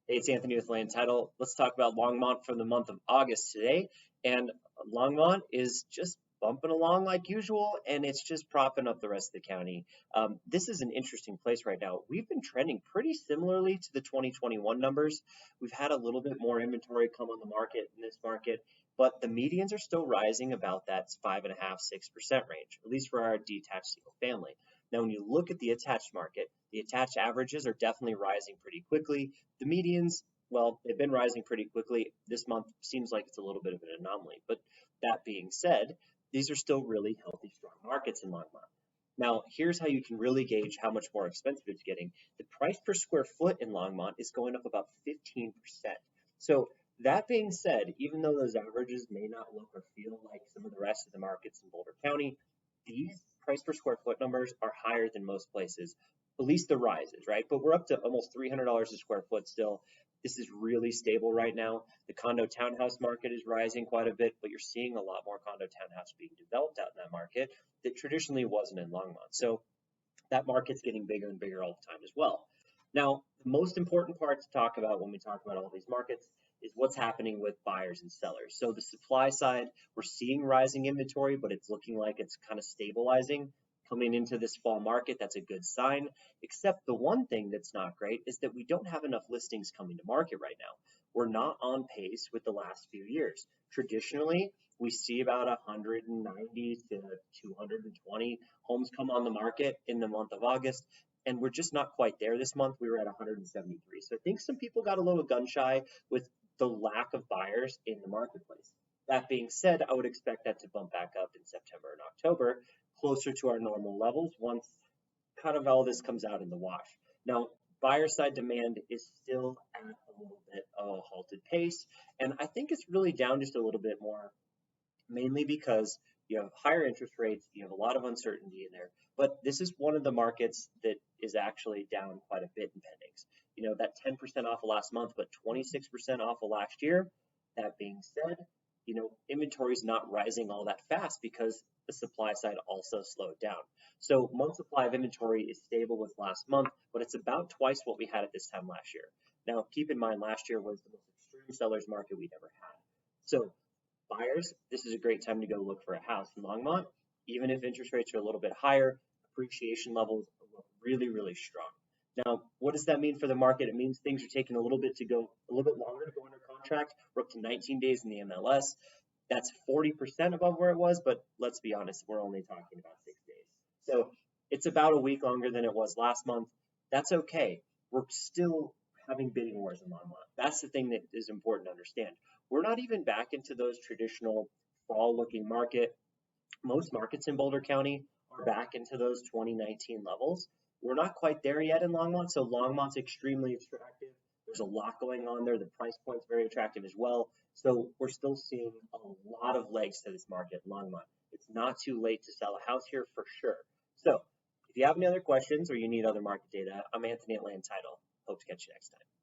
Hey, it's Anthony with Land Title. Let's talk about Longmont for the month of August today. And Longmont is just bumping along like usual, and it's just propping up the rest of the county. This is an interesting place right now. We've been trending pretty similarly to the 2021 numbers. We've had a little bit more inventory come on the market in this market, but the medians are still rising about that 5.5%, 6% range, at least for our detached single family. Now, when you look at the attached market, the attached averages are definitely rising pretty quickly. The medians, well, they've been rising pretty quickly. This month seems like it's a little bit of an anomaly. But that being said, these are still really healthy, strong markets in Longmont. Now, here's how you can really gauge how much more expensive it's getting. The price per square foot in Longmont is going up about 15%. So that being said, even though those averages may not look or feel like some of the rest of the markets in Boulder County, these price per square foot numbers are higher than most places, at least the rises, right? But we're up to almost $300 a square foot still. This is really stable right now. The condo townhouse market is rising quite a bit, but you're seeing a lot more condo townhouse being developed out in that market that traditionally wasn't in Longmont. So that market's getting bigger and bigger all the time as well. Now, the most important part to talk about when we talk about all these markets is what's happening with buyers and sellers. So the supply side, we're seeing rising inventory, but it's looking like it's kind of stabilizing coming into this fall market. That's a good sign, except the one thing that's not great is that we don't have enough listings coming to market right now. We're not on pace with the last few years. Traditionally, we see about 190 to 220 homes come on the market in the month of August, and we're just not quite there this month. We were at 173. So I think some people got a little gun shy with the lack of buyers in the marketplace. That being said, I would expect that to bump back up in September and October, closer to our normal levels once kind of all this comes out in the wash. Now, buyer side demand is still at a little bit of a halted pace, and I think it's really down just a little bit more, mainly because you have higher interest rates, you have a lot of uncertainty in there, but this is one of the markets that is actually down quite a bit in pendings. You know, that 10% off of last month, but 26% off of last year. That being said, you know, inventory is not rising all that fast because the supply side also slowed down. So month supply of inventory is stable with last month, but it's about twice what we had at this time last year. Now, keep in mind, last year was the most extreme seller's market we'd ever had. So buyers, this is a great time to go look for a house in Longmont. Even if interest rates are a little bit higher, appreciation levels look really, really strong. Now, what does that mean for the market? It means things are taking a little bit longer to go under contract. We're up to 19 days in the MLS. That's 40% above where it was, but let's be honest, we're only talking about 6 days. So it's about a week longer than it was last month. That's okay. We're still having bidding wars in Longmont. That's the thing that is important to understand. We're not even back into those traditional fall-looking market. Most markets in Boulder County are back into those 2019 levels. We're not quite there yet in Longmont, so Longmont's extremely attractive. There's a lot going on there. The price point's very attractive as well. So we're still seeing a lot of legs to this market in Longmont. It's not too late to sell a house here for sure. So if you have any other questions or you need other market data, I'm Anthony at Land Title. Hope to catch you next time.